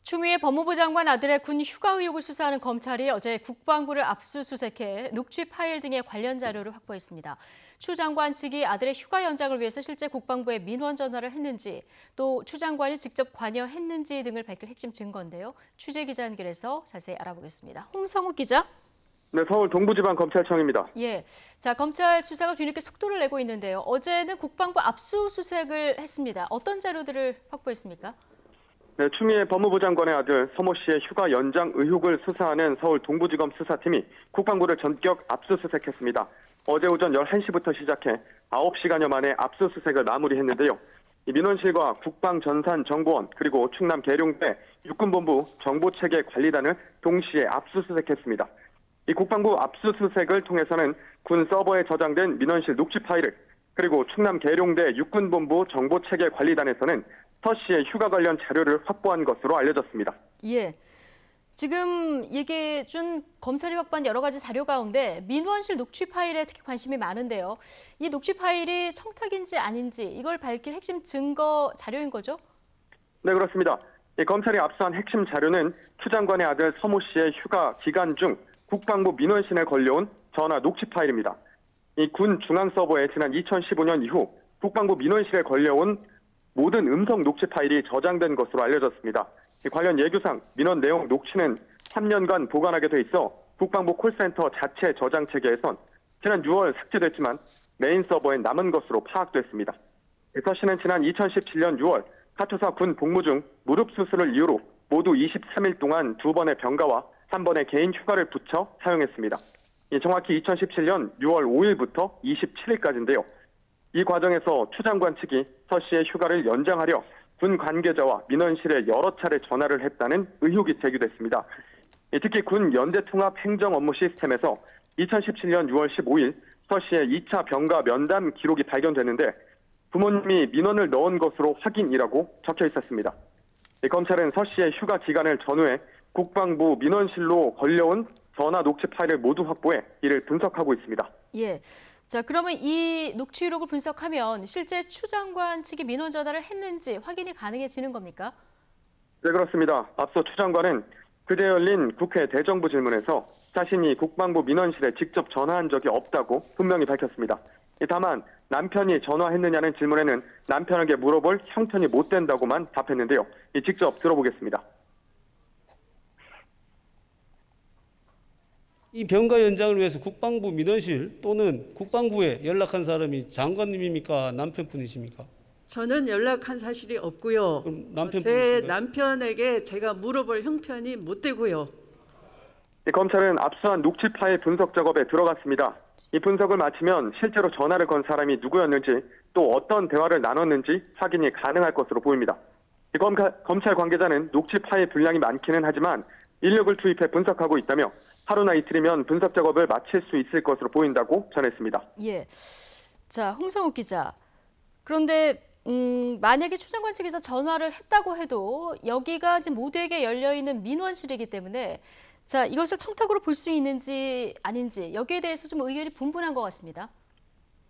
추미애 법무부 장관 아들의 군 휴가 의혹을 수사하는 검찰이 어제 국방부를 압수수색해 녹취 파일 등의 관련 자료를 확보했습니다. 추 장관 측이 아들의 휴가 연장을 위해서 실제 국방부에 민원 전화를 했는지, 또 추 장관이 직접 관여했는지 등을 밝힐 핵심 증거인데요. 취재 기자 연결해서 자세히 알아보겠습니다. 홍성욱 기자. 네, 서울 동부지방검찰청입니다. 예, 자 검찰 수사가 뒤늦게 속도를 내고 있는데요. 어제는 국방부 압수수색을 했습니다. 어떤 자료들을 확보했습니까? 네, 추미애 법무부 장관의 아들 서모 씨의 휴가 연장 의혹을 수사하는 서울 동부지검 수사팀이 국방부를 전격 압수수색했습니다. 어제 오전 11시부터 시작해 9시간여 만에 압수수색을 마무리했는데요. 민원실과 국방전산정보원 그리고 충남 계룡대 육군본부 정보체계관리단을 동시에 압수수색했습니다. 이 국방부 압수수색을 통해서는 군 서버에 저장된 민원실 녹취 파일을, 그리고 충남 계룡대 육군본부 정보체계관리단에서는 서 씨의 휴가 관련 자료를 확보한 것으로 알려졌습니다. 예, 지금 얘기해 준 검찰이 확보한 여러 가지 자료 가운데 민원실 녹취 파일에 특히 관심이 많은데요. 이 녹취 파일이 청탁인지 아닌지 이걸 밝힐 핵심 증거 자료인 거죠? 네, 그렇습니다. 검찰이 압수한 핵심 자료는 추 장관의 아들 서모 씨의 휴가 기간 중 국방부 민원실에 걸려온 전화 녹취 파일입니다. 이 군 중앙 서버에 지난 2015년 이후 국방부 민원실에 걸려온 모든 음성 녹취 파일이 저장된 것으로 알려졌습니다. 관련 예규상 민원 내용 녹취는 3년간 보관하게 돼 있어 국방부 콜센터 자체 저장 체계에선 지난 6월 삭제됐지만 메인 서버에 남은 것으로 파악됐습니다. 서 씨는 지난 2017년 6월 카투사 군 복무 중 무릎 수술을 이유로 모두 23일 동안 2번의 병가와 3번의 개인 휴가를 붙여 사용했습니다. 정확히 2017년 6월 5일부터 27일까지인데요. 이 과정에서 추 장관 측이 서 씨의 휴가를 연장하려 군 관계자와 민원실에 여러 차례 전화를 했다는 의혹이 제기됐습니다. 특히 군 연대통합 행정 업무 시스템에서 2017년 6월 15일 서 씨의 2차 병가 면담 기록이 발견됐는데 부모님이 민원을 넣은 것으로 확인이라고 적혀 있었습니다. 검찰은 서 씨의 휴가 기간을 전후해 국방부 민원실로 걸려온 전화 녹취 파일을 모두 확보해 이를 분석하고 있습니다. 예. 자, 그러면 이 녹취 기록을 분석하면 실제 추 장관 측이 민원 전화를 했는지 확인이 가능해지는 겁니까? 네, 그렇습니다. 앞서 추 장관은 그제 열린 국회 대정부 질문에서 자신이 국방부 민원실에 직접 전화한 적이 없다고 분명히 밝혔습니다. 다만 남편이 전화했느냐는 질문에는 남편에게 물어볼 형편이 못 된다고만 답했는데요. 직접 들어보겠습니다. 이 병가 연장을 위해서 국방부 민원실 또는 국방부에 연락한 사람이 장관님입니까? 남편분이십니까? 저는 연락한 사실이 없고요. 제 남편에게 제가 물어볼 형편이 못 되고요. 검찰은 압수한 녹취 파일 분석 작업에 들어갔습니다. 이 분석을 마치면 실제로 전화를 건 사람이 누구였는지 또 어떤 대화를 나눴는지 확인이 가능할 것으로 보입니다. 검찰 관계자는 녹취 파일 분량이 많기는 하지만 인력을 투입해 분석하고 있다며 하루나 이틀이면 분석 작업을 마칠 수 있을 것으로 보인다고 전했습니다. 예. 자, 홍성욱 기자. 그런데 만약에 추 장관 측에서 전화를 했다고 해도 여기가 지금 모두에게 열려있는 민원실이기 때문에 자, 이것을 청탁으로 볼 수 있는지 아닌지 여기에 대해서 좀 의견이 분분한 것 같습니다.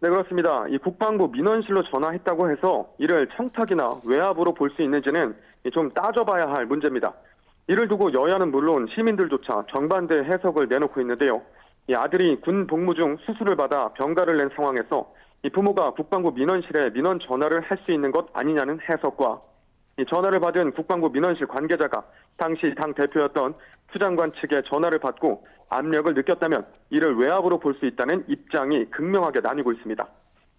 네, 그렇습니다. 이 국방부 민원실로 전화했다고 해서 이를 청탁이나 외압으로 볼 수 있는지는 좀 따져봐야 할 문제입니다. 이를 두고 여야는 물론 시민들조차 정반대 해석을 내놓고 있는데요. 이 아들이 군 복무 중 수술을 받아 병가를 낸 상황에서 이 부모가 국방부 민원실에 민원 전화를 할 수 있는 것 아니냐는 해석과 이 전화를 받은 국방부 민원실 관계자가 당시 당 대표였던 추 장관 측의 전화를 받고 압력을 느꼈다면 이를 외압으로 볼 수 있다는 입장이 극명하게 나뉘고 있습니다.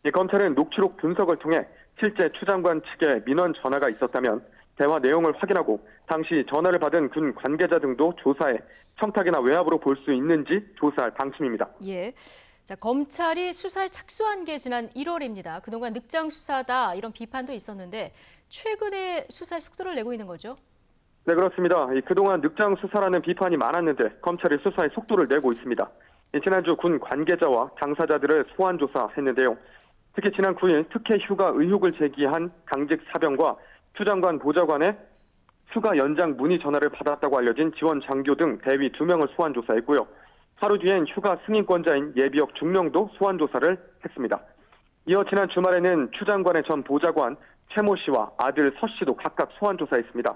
이 검찰은 녹취록 분석을 통해 실제 추 장관 측의 민원 전화가 있었다면 대화 내용을 확인하고 당시 전화를 받은 군 관계자 등도 조사해 청탁이나 외압으로 볼 수 있는지 조사할 방침입니다. 예. 자, 검찰이 수사에 착수한 게 지난 1월입니다. 그동안 늑장 수사다 이런 비판도 있었는데 최근에 수사에 속도를 내고 있는 거죠? 네, 그렇습니다. 그동안 늑장 수사라는 비판이 많았는데 검찰이 수사에 속도를 내고 있습니다. 지난주 군 관계자와 당사자들을 소환 조사했는데요. 특히 지난 9일 특혜 휴가 의혹을 제기한 당직 사병과 추 장관 보좌관의 휴가 연장 문의 전화를 받았다고 알려진 지원 장교 등 대위 2명을 소환 조사했고요. 하루 뒤엔 휴가 승인권자인 예비역 중령도 소환 조사를 했습니다. 이어 지난 주말에는 추 장관의 전 보좌관 최모 씨와 아들 서 씨도 각각 소환 조사했습니다.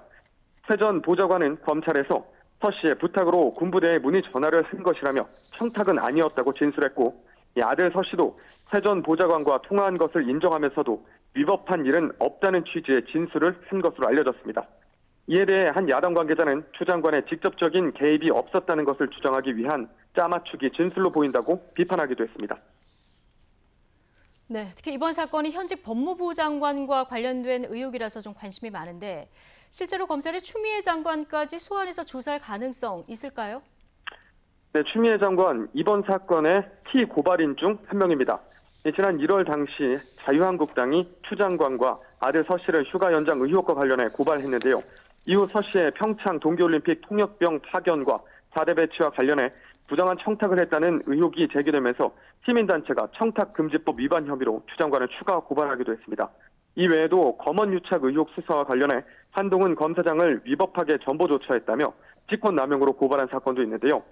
새 전 보좌관은 검찰에서 서 씨의 부탁으로 군부대에 문의 전화를 한 것이라며 청탁은 아니었다고 진술했고, 이 아들 서 씨도 새 전 보좌관과 통화한 것을 인정하면서도 위법한 일은 없다는 취지의 진술을 한 것으로 알려졌습니다. 이에 대해 한 야당 관계자는 추 장관의 직접적인 개입이 없었다는 것을 주장하기 위한 짜맞추기 진술로 보인다고 비판하기도 했습니다. 네, 특히 이번 사건이 현직 법무부 장관과 관련된 의혹이라서 좀 관심이 많은데 실제로 검찰이 추미애 장관까지 소환해서 조사할 가능성 있을까요? 네, 추미애 장관 이번 사건의 피고발인 중 한 명입니다. 지난 1월 당시 자유한국당이 추 장관과 아들 서 씨를 휴가 연장 의혹과 관련해 고발했는데요. 이후 서 씨의 평창 동계올림픽 통역병 파견과 4대 배치와 관련해 부당한 청탁을 했다는 의혹이 제기되면서 시민단체가 청탁금지법 위반 혐의로 추 장관을 추가 고발하기도 했습니다. 이 외에도 검언유착 의혹 수사와 관련해 한동훈 검사장을 위법하게 전보조처했다며 직권남용으로 고발한 사건도 있는데요.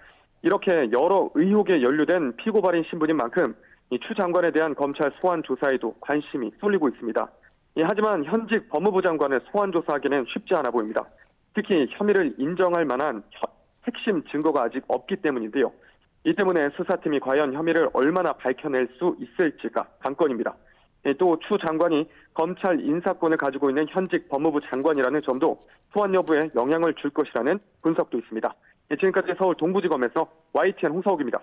이렇게 여러 의혹에 연루된 피고발인 신분인 만큼 이 추 장관에 대한 검찰 소환 조사에도 관심이 쏠리고 있습니다. 하지만 현직 법무부 장관을 소환 조사하기는 쉽지 않아 보입니다. 특히 혐의를 인정할 만한 핵심 증거가 아직 없기 때문인데요. 이 때문에 수사팀이 과연 혐의를 얼마나 밝혀낼 수 있을지가 관건입니다. 또 추 장관이 검찰 인사권을 가지고 있는 현직 법무부 장관이라는 점도 소환 여부에 영향을 줄 것이라는 분석도 있습니다. 지금까지 서울 동부지검에서 YTN 홍서욱입니다.